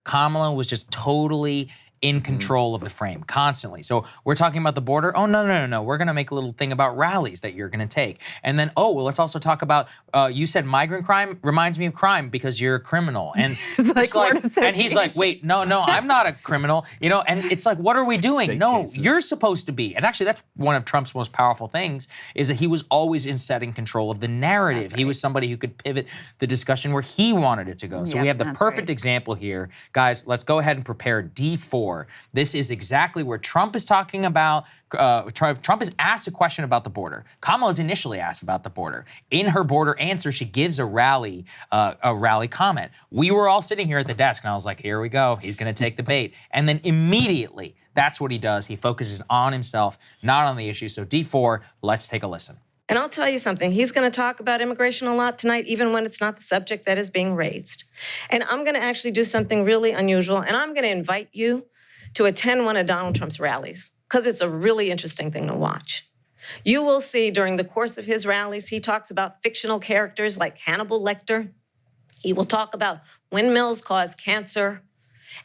Kamala was just totally in control of the frame constantly. So we're talking about the border. Oh, no. We're going to make a little thing about rallies that you're going to take. And then, oh, well, let's also talk about, you said migrant crime reminds me of crime because you're a criminal. And it's like and he's like, wait, no, I'm not a criminal. You know, and it's like, what are we doing? No, you're supposed to be. And actually, that's one of Trump's most powerful things is that he was always in setting control of the narrative. Right. He was somebody who could pivot the discussion where he wanted it to go. So we have the perfect example here. Guys, let's go ahead and prepare D4. This is exactly where Trump is talking about, Trump is asked a question about the border. Kamala is initially asked about the border. In her border answer, she gives a rally comment. We were all sitting here at the desk and I was like, here we go, he's gonna take the bait. And then immediately, that's what he does. He focuses on himself, not on the issue. So D4, let's take a listen. And I'll tell you something, he's going to talk about immigration a lot tonight, even when it's not the subject that is being raised. And I'm going to actually do something really unusual, and I'm going to invite you to attend one of Donald Trump's rallies, because it's a really interesting thing to watch. You will see during the course of his rallies, he talks about fictional characters like Hannibal Lecter. He will talk about windmills cause cancer.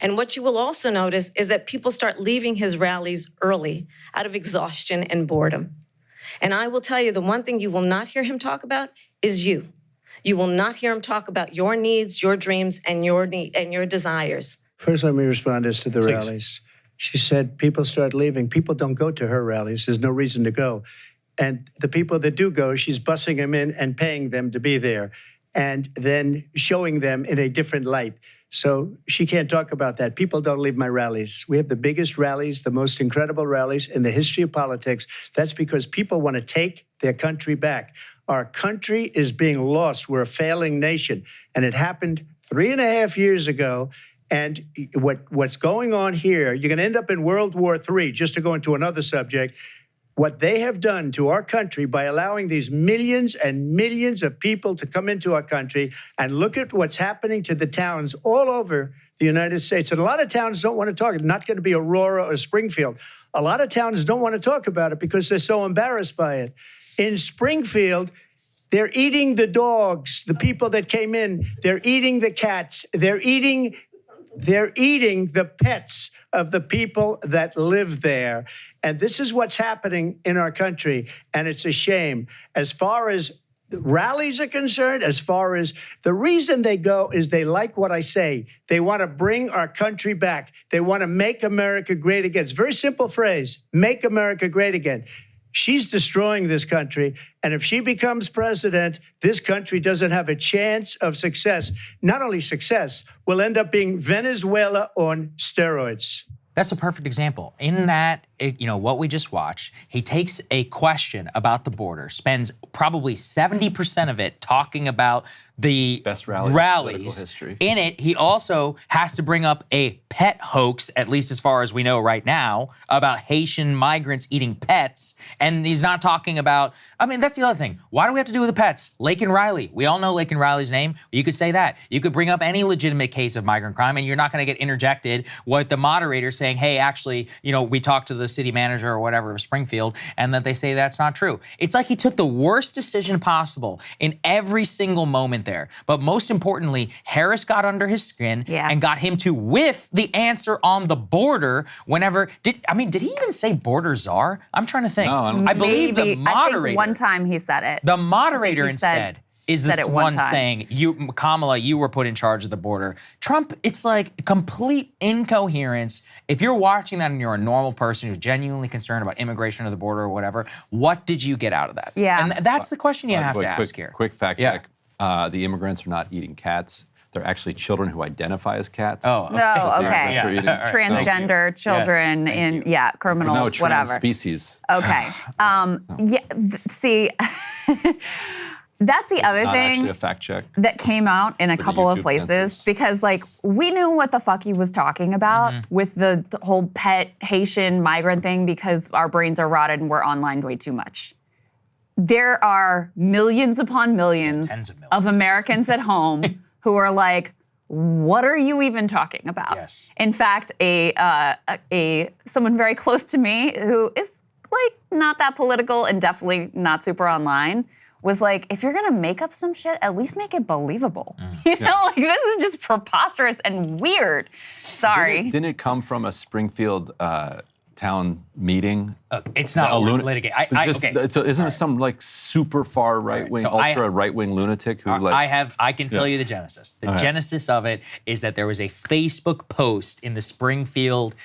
And what you will also notice is that people start leaving his rallies early out of exhaustion and boredom. And I will tell you, the one thing you will not hear him talk about is you. You will not hear him talk about your needs, your dreams, and your desires. First, let me respond as to the rallies. She said people start leaving. People don't go to her rallies. There's no reason to go. And the people that do go, she's bussing them in and paying them to be there and then showing them in a different light. So she can't talk about that. People don't leave my rallies. We have the biggest rallies, the most incredible rallies in the history of politics. That's because people want to take their country back. Our country is being lost. We're a failing nation. And it happened 3.5 years ago. And what's going on here, you're going to end up in World War III, just to go into another subject. What they have done to our country by allowing these millions and millions of people to come into our country, and look at what's happening to the towns all over the United States. And a lot of towns don't want to talk. It's not going to be Aurora or Springfield. A lot of towns don't want to talk about it because they're so embarrassed by it. In Springfield, they're eating the dogs, the people that came in. They're eating the cats. They're eating the pets of the people that live there. And this is what's happening in our country, and it's a shame. As far as rallies are concerned, as far as the reason they go is they like what I say. They want to bring our country back. They want to make America great again. It's a very simple phrase, make America great again. She's destroying this country, and if she becomes president, this country doesn't have a chance of success. Not only success, we'll end up being Venezuela on steroids. That's a perfect example. In that, what we just watched, he takes a question about the border, spends probably 70% of it talking about the best rallies. History. In it, he also has to bring up a pet hoax, at least as far as we know right now, about Haitian migrants eating pets. And he's not talking about, that's the other thing. Why do we have to do with the pets? Laken Riley. We all know Laken Riley's name. You could say that. You could bring up any legitimate case of migrant crime and you're not going to get interjected with the moderator saying, hey, actually, we talked to the city manager or whatever of Springfield, and that they say that's not true. It's like he took the worst decision possible in every single moment there. But most importantly, Harris got under his skin and got him to whiff the answer on the border whenever, did he even say border czar? I'm trying to think. No, I believe the moderator. I think one time he said it. The moderator instead is this one saying, Kamala, you were put in charge of the border. Trump, it's like complete incoherence. If you're watching that and you're a normal person who's genuinely concerned about immigration or the border or whatever, what did you get out of that? Yeah. And that's the question you have to ask here. Quick fact check. The immigrants are not eating cats. They're actually children who identify as cats. Oh, no, okay. Transgender children in, criminals, whatever. Species. Okay. See, that's the other thing actually a fact check that came out in a couple of places censors. Because we knew what the fuck he was talking about with the whole pet Haitian migrant thing because our brains are rotted and we're online way too much. There are millions upon millions of Americans at home who are like, what are you even talking about? Yes. In fact, someone very close to me who is not that political and definitely not super online was like, if you're gonna make up some shit, at least make it believable. You know, like this is just preposterous and weird. Sorry. Didn't it come from a Springfield town meeting? It's not worth litigating. Isn't it some like super far right wing, ultra right wing lunatic who I can tell you the genesis. The genesis of it is that there was a Facebook post in the Springfield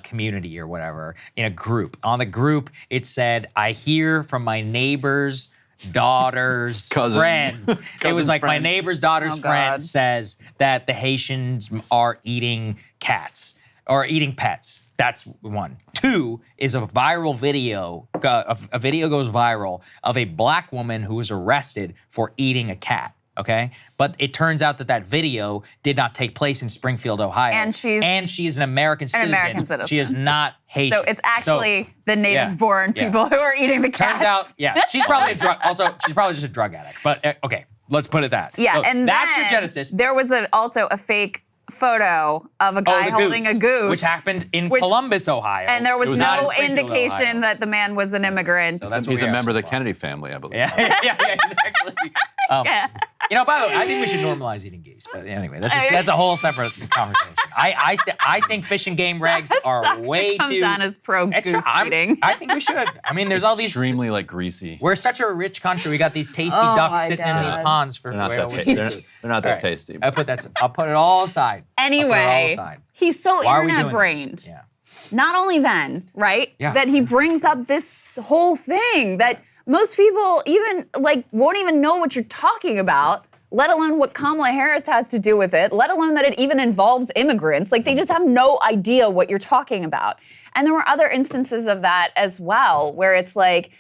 community or whatever in a group. On the group, it said, "I hear from my neighbor's daughter's friend." It was like my neighbor's daughter's friend says that the Haitians are eating cats or eating pets. That's one. Two is a viral video. A video goes viral of a black woman who was arrested for eating a cat. Okay, but it turns out that video did not take place in Springfield, Ohio, and she is an American citizen. She is not Haitian. So it's actually the native-born people who are eating the cats. Turns out, she's probably a drug. Also, she's probably just a drug addict. But okay, let's put it that. Yeah, so and that's the genesis. There was also a fake photo of a guy holding a goose, which happened in Columbus, Ohio, and there was no indication that the man was an immigrant. So he's a member of the Kennedy family, I believe. Yeah, exactly. You know, by the way, I think we should normalize eating geese. But anyway, that's a whole separate conversation. I think fish and game regs are way comes too. on as pro goose eating. I think we should. I mean, there's all these extremely like greasy. We're such a rich country. We got these tasty ducks sitting in these ponds for. They're not that tasty. I'll put it all aside. Anyway, he's so internet-brained. Yeah. Not only then, right? Yeah. That he brings up this whole thing that most people even won't even know what you're talking about, let alone what Kamala Harris has to do with it, let alone that it even involves immigrants. Like they just have no idea what you're talking about. And there were other instances of that as well, where it's like,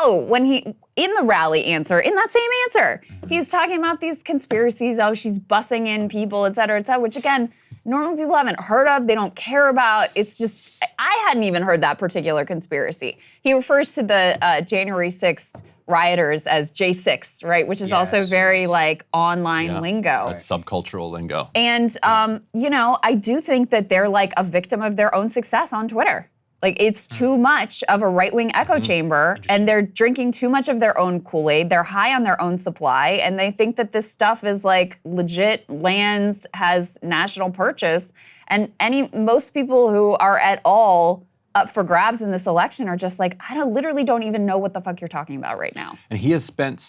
when in the rally answer, in that same answer, he's talking about these conspiracies, she's bussing in people, et cetera, which again, normal people haven't heard of, they don't care about. It's just, I hadn't even heard that particular conspiracy. He refers to the January 6th rioters as J6, right? Which is also very online lingo. That's subcultural lingo. And, I do think that they're like a victim of their own success on Twitter. Like it's too much of a right-wing echo chamber and they're drinking too much of their own Kool-Aid. They're high on their own supply and they think that this stuff is like legit lands, has national purchase. And most people who are at all up for grabs in this election are just like, I literally don't even know what the fuck you're talking about right now. And he has spent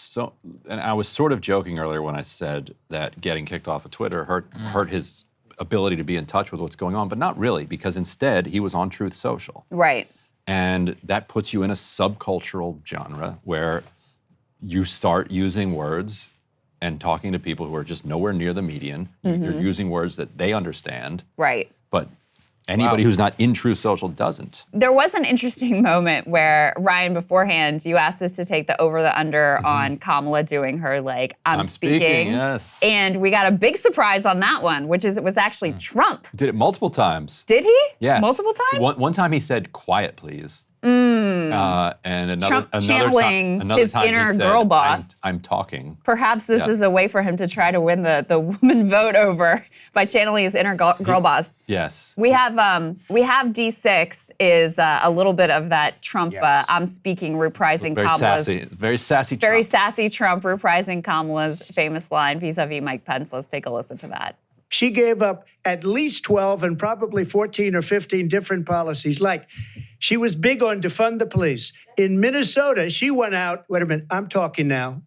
and I was sort of joking earlier when I said that getting kicked off of Twitter hurt his ability to be in touch with what's going on, but not really, because instead he was on Truth Social. Right. And that puts you in a subcultural genre where you start using words and talking to people who are just nowhere near the median. You're using words that they understand. Right. But anybody who's not in Truth Social doesn't. There was an interesting moment where, Ryan, beforehand, you asked us to take the over the under on Kamala doing her, I'm speaking. Yes. And we got a big surprise on that one, which is it was actually Trump. Did it multiple times. Did he? Yes. Multiple times? One time he said, "Quiet, please." And Trump channeling his time inner he said, girl boss. I'm talking. Perhaps this is a way for him to try to win the woman vote over by channeling his inner girl boss. Yes. We have D6 is a little bit of that Trump. I'm speaking, reprising Kamala's very sassy. Very sassy Trump reprising Kamala's famous line vis-a-vis Mike Pence. Let's take a listen to that. She gave up at least 12 and probably 14 or 15 different policies. Like, she was big on defund the police. In Minnesota, she went out. Wait a minute, I'm talking now.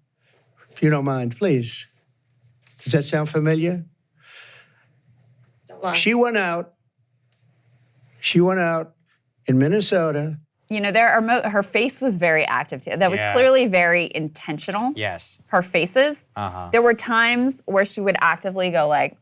If you don't mind, please. Does that sound familiar? She went out in Minnesota. You know, her face was very active too. That was clearly very intentional. Yes. Her faces. There were times where she would actively go like,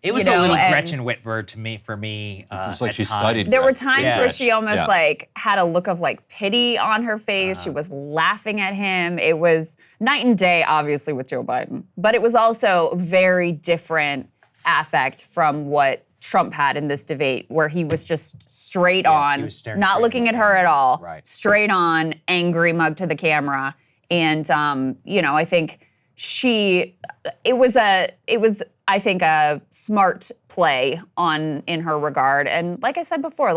it was a little Gretchen Whitver for me. It's like she studied. There were times where she almost had a look of pity on her face. She was laughing at him. It was night and day, obviously, with Joe Biden. But it was also very different affect from what Trump had in this debate, where he was just straight on, not looking at her at all, straight on, angry mug to the camera. And, I think it was I think a smart play in her regard. And like I said before,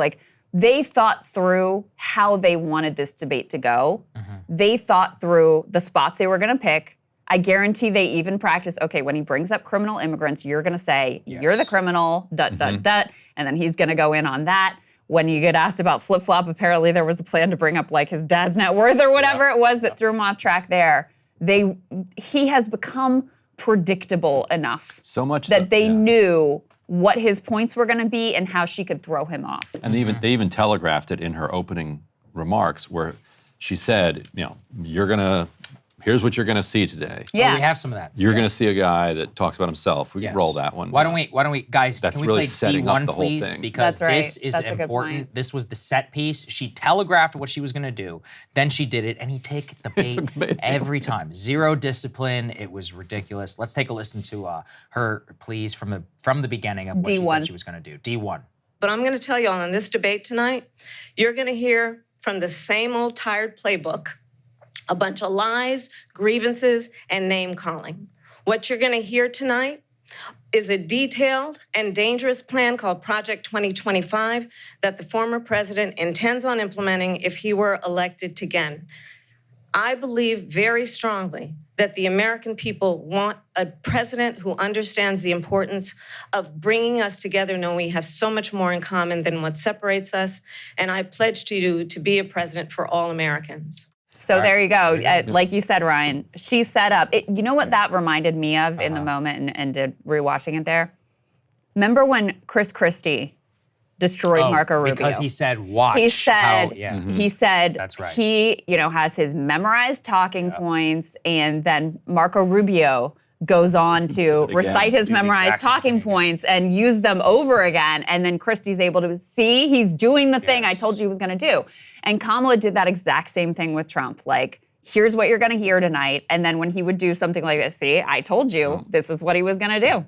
they thought through how they wanted this debate to go. They thought through the spots they were going to pick. I guarantee they even practiced, okay, when he brings up criminal immigrants, you're going to say, you're the criminal, ... and then he's going to go in on that. When you get asked about flip-flop, apparently there was a plan to bring up like his dad's net worth or whatever it was that threw him off track there. He has become predictable enough so much that they knew what his points were going to be and how she could throw him off. And they even telegraphed it in her opening remarks where she said, here's what you're going to see today. Yeah. Oh, we have some of that. You're going to see a guy that talks about himself. We can roll that one. Why don't we, guys, That's can we really play setting up D1, the whole please? thing. Because That's right. this is That's a good important. point. This was the set piece. She telegraphed what she was going to do. Then she did it, and he took the bait every time. Zero discipline. It was ridiculous. Let's take a listen to her, please, from the beginning of what she said she was going to do. D1. But I'm going to tell you all, in this debate tonight, you're going to hear from the same old tired playbook, a bunch of lies, grievances, and name-calling. What you're going to hear tonight is a detailed and dangerous plan called Project 2025 that the former president intends on implementing if he were elected again. I believe very strongly that the American people want a president who understands the importance of bringing us together, knowing we have so much more in common than what separates us. And I pledge to you to be a president for all Americans. So there you go. Like you said, Ryan, she set up. You know what that reminded me of in the moment and did rewatching it there? Remember when Chris Christie destroyed Marco Rubio? Because he said, watch. He said, he said That's right. he has his memorized talking points, and then Marco Rubio goes on to recite his memorized talking points and use them over again. And then Christie's able to see he's doing the thing I told you he was going to do. And Kamala did that exact same thing with Trump. Like, here's what you're going to hear tonight. And then when he would do something like this, see, I told you this is what he was going to do.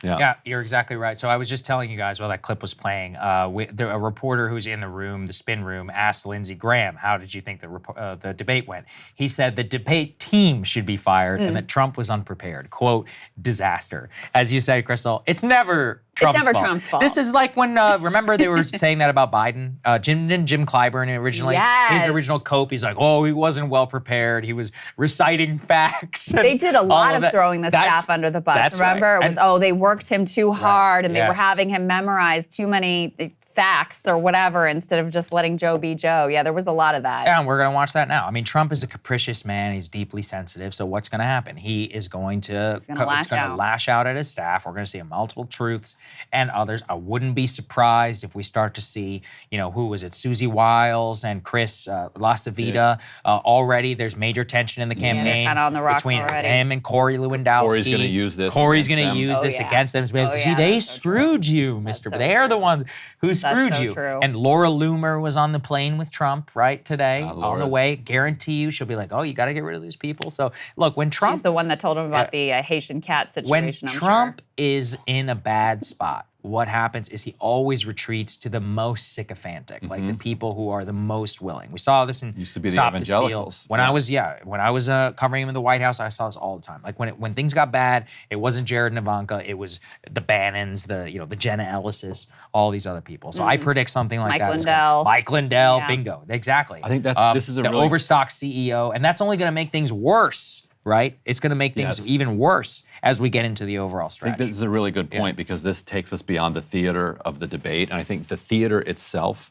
Yeah, you're exactly right. So I was just telling you guys while that clip was playing, a reporter who's in the room, the spin room, asked Lindsey Graham, how did you think the debate went? He said the debate team should be fired and that Trump was unprepared. Quote, disaster. As you said, Krystal, it's never Trump's fault. This is like when, remember they were saying that about Biden? Jim Clyburn originally, his original cope, he's like, oh, he wasn't well prepared. He was reciting facts. They did a lot of throwing the staff under the bus, remember? It was, they worked him too hard and they were having him memorize too many facts or whatever instead of just letting Joe be Joe. Yeah, there was a lot of that. Yeah, and we're going to watch that now. I mean, Trump is a capricious man. He's deeply sensitive. So what's going to happen? He is going to lash out at his staff. We're going to see multiple truths and others. I wouldn't be surprised if we start to see, who was it? Susie Wiles and Chris LaSavita. Already there's major tension in the campaign on the rocks between already. him and Corey Lewandowski. Corey's going to use this. Against them. See, they screwed you, Mr. They're the ones who screwed you. True. And Laura Loomer was on the plane with Trump, right, today, on the way. Guarantee you she'll be like, oh, you got to get rid of these people. So, look, when Trump... She's the one that told him about the Haitian cat situation, When Trump is in a bad spot, what happens is he always retreats to the most sycophantic, like the people who are the most willing. We saw this in Used to be Stop the the Steal. evangelicals. When I was covering him in the White House, I saw this all the time. Like when things got bad, it wasn't Jared and Ivanka, it was the Bannons, the Jenna Ellises, all these other people. So I predict something like Mike Lindell, bingo, exactly. I think this is a the really Overstock CEO, and that's only going to make things worse. Right? It's going to make things even worse as we get into the overall stretch. I think this is a really good point because this takes us beyond the theater of the debate. And I think the theater itself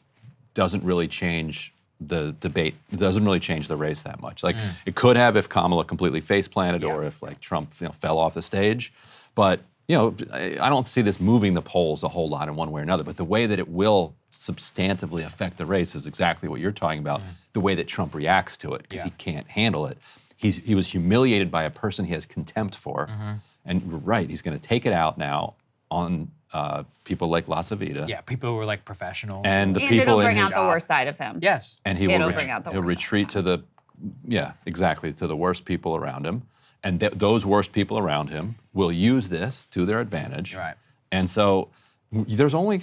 doesn't really change the debate. It doesn't really change the race that much. Like it could have if Kamala completely face planted or if like Trump fell off the stage. But I don't see this moving the polls a whole lot in one way or another. But the way that it will substantively affect the race is exactly what you're talking about. The way that Trump reacts to it because he can't handle it. He was humiliated by a person he has contempt for, and you're right, he's going to take it out now on people like LaSavita. Yeah, people who are like professionals. And the and people it'll in bring his out the worst side of him. Yes. And he'll retreat to the, to the worst people around him. And those worst people around him will use this to their advantage. Right. And so there's only,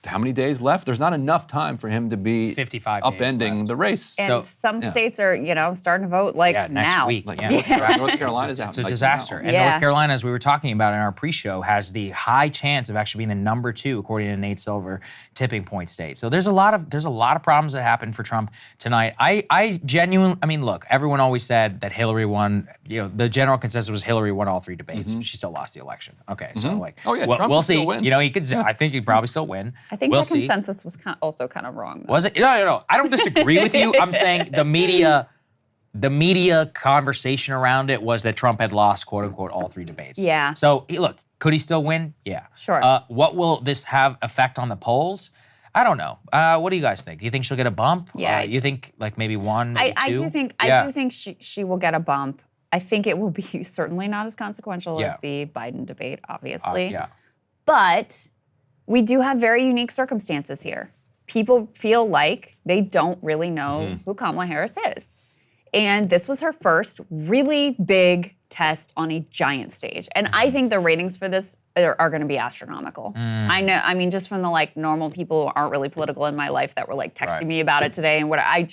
how many days left? There's not enough time for him to be 55 days upending left. the race. And some states are, starting to vote next now. week. Like Yeah. North Carolina's out. It's a like, disaster. now. And North Carolina, as we were talking about in our pre-show, has the high chance of actually being the number 2, according to Nate Silver, tipping point state. So there's a lot of problems that happened for Trump tonight. I genuinely, I mean, look, everyone always said that Hillary won. The general consensus was Hillary won all 3 debates. She still lost the election. Okay, so like, Oh, yeah, well, Trump we'll could see. still win. He could. I think he'd probably still win. I think we'll the see. consensus was also kind of wrong. Though. Was it? No. I don't disagree with you. I'm saying the media conversation around it was that Trump had lost, quote unquote, all 3 debates. Yeah. So look, could he still win? Yeah. Sure. What will this have effect on the polls? I don't know. What do you guys think? Do you think she'll get a bump? Yeah. You think like maybe 1, maybe 2? I do think she will get a bump. I think it will be certainly not as consequential as the Biden debate, obviously. Yeah. But we do have very unique circumstances here. People feel like they don't really know who Kamala Harris is. And this was her first really big test on a giant stage. And I think the ratings for this are going to be astronomical. I know, I mean, just from the normal people who aren't really political in my life that were texting me about it today and what I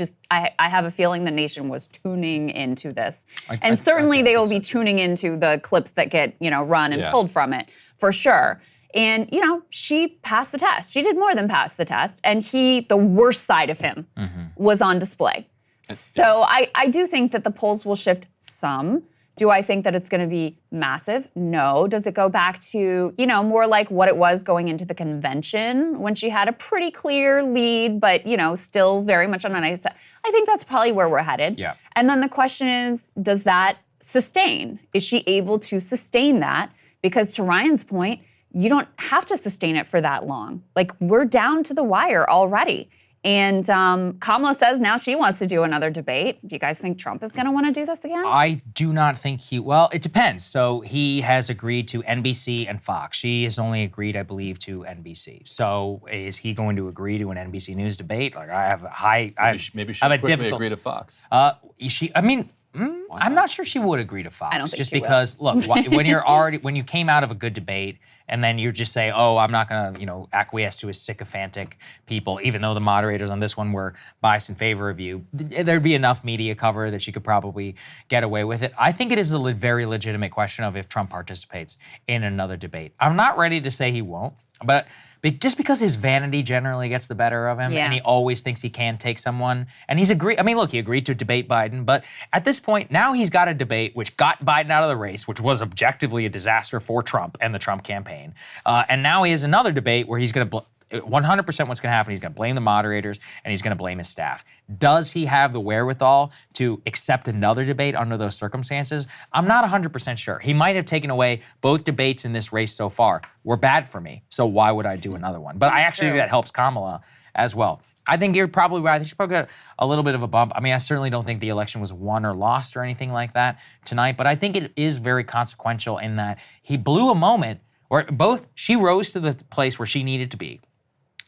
have a feeling the nation was tuning into this. And certainly they will be tuning into the clips that get, run and pulled from it for sure. And, she passed the test. She did more than pass the test. And the worst side of him was on display. So I do think that the polls will shift some. Do I think that it's going to be massive? No. Does it go back to, more like what it was going into the convention when she had a pretty clear lead, but, still very much on a nice side? I think that's probably where we're headed. Yeah. And then the question is, does that sustain? Is she able to sustain that? Because to Ryan's point, you don't have to sustain it for that long. We're down to the wire already. And Kamala says now she wants to do another debate. Do you guys think Trump is going to want to do this again? I do not think well, it depends. So he has agreed to NBC and Fox. She has only agreed, I believe, to NBC. So is he going to agree to an NBC News debate? I have a high, Maybe I have a quickly difficult, agree to Fox. I'm not sure she would agree to Fox. I don't think just she because, look, when you came out of a good debate and then you just say, oh, I'm not going to, acquiesce to his sycophantic people, even though the moderators on this one were biased in favor of you, there'd be enough media cover that she could probably get away with it. I think it is a very legitimate question of if Trump participates in another debate. I'm not ready to say he won't, but just because his vanity generally gets the better of him and he always thinks he can take someone, and he agreed to debate Biden, but at this point, now he's got a debate which got Biden out of the race, which was objectively a disaster for Trump and the Trump campaign. And now he has another debate where he's going to 100% what's going to happen, he's going to blame the moderators and he's going to blame his staff. Does he have the wherewithal to accept another debate under those circumstances? I'm not 100% sure. He might have taken away both debates in this race so far were bad for me, so why would I do another one? But I actually think that helps Kamala as well. I think you're probably right. I think she probably got a little bit of a bump. I mean, I certainly don't think the election was won or lost or anything like that tonight, but I think it is very consequential in that he blew a moment where she rose to the place where she needed to be.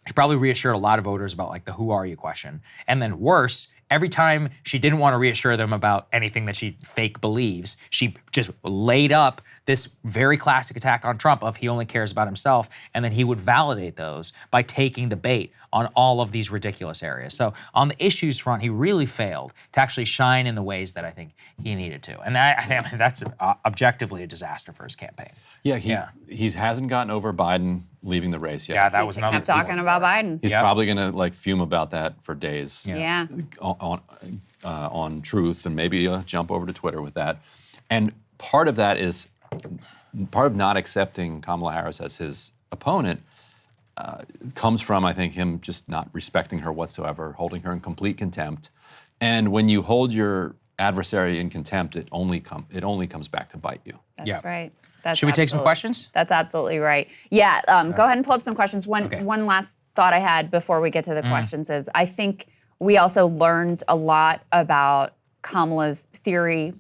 She probably reassured a lot of voters about the who are you question. And then worse, every time she didn't want to reassure them about anything that she fake believes, she just laid up this very classic attack on Trump of he only cares about himself, and then he would validate those by taking the bait on all of these ridiculous areas. So on the issues front, he really failed to actually shine in the ways that I think he needed to. And that's objectively a disaster for his campaign. He hasn't gotten over Biden leaving the race yet. Yeah, that was another. Kept talking about Biden. He's probably going to fume about that for days. Yeah. On Truth, and maybe jump over to Twitter with that. And part of not accepting Kamala Harris as his opponent comes from, I think, him just not respecting her whatsoever, holding her in complete contempt. And when you hold your adversary in contempt, it only comes back to bite you. That's right. Should we take some questions? That's absolutely right. Yeah, go ahead and pull up some questions. One last thought I had before we get to the questions is I think we also learned a lot about Kamala's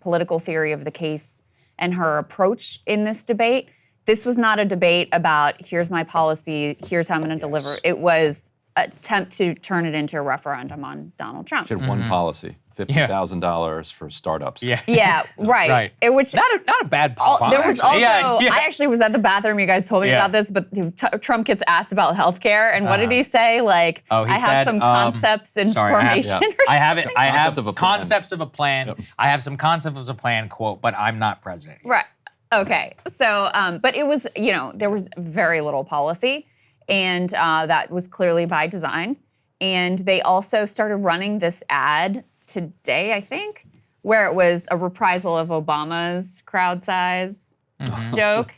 political theory of the case and her approach in this debate. This was not a debate about here's my policy, here's how I'm going to deliver. It was an attempt to turn it into a referendum on Donald Trump. She had one policy. $50,000 for startups. Yeah. Yeah, right. Right. Which Not a bad point. there was also, Yeah. I actually was at the bathroom, you guys told me Yeah. about this, but Trump gets asked about healthcare, and what did he say? Like, Oh, he I have said, some concepts and sorry, formation or I have it. something. I have Concept of a plan. concepts of a plan. I have some concepts of a plan, quote, but I'm not president. Right. Okay. So, but it was, there was very little policy, and that was clearly by design. And they also started running this ad today, I think, where it was a reprisal of Obama's crowd size joke.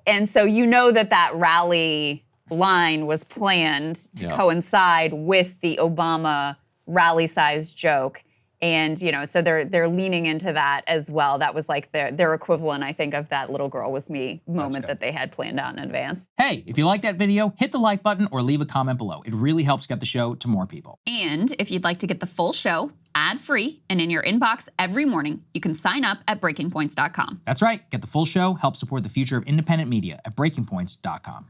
And so that rally line was planned to coincide with the Obama rally size joke. And, so they're leaning into that as well. That was like their equivalent, I think, of that little girl was me moment that they had planned out in advance. Hey, if you like that video, hit the like button or leave a comment below. It really helps get the show to more people. And if you'd like to get the full show ad-free and in your inbox every morning, you can sign up at breakingpoints.com. That's right. Get the full show, help support the future of independent media at breakingpoints.com.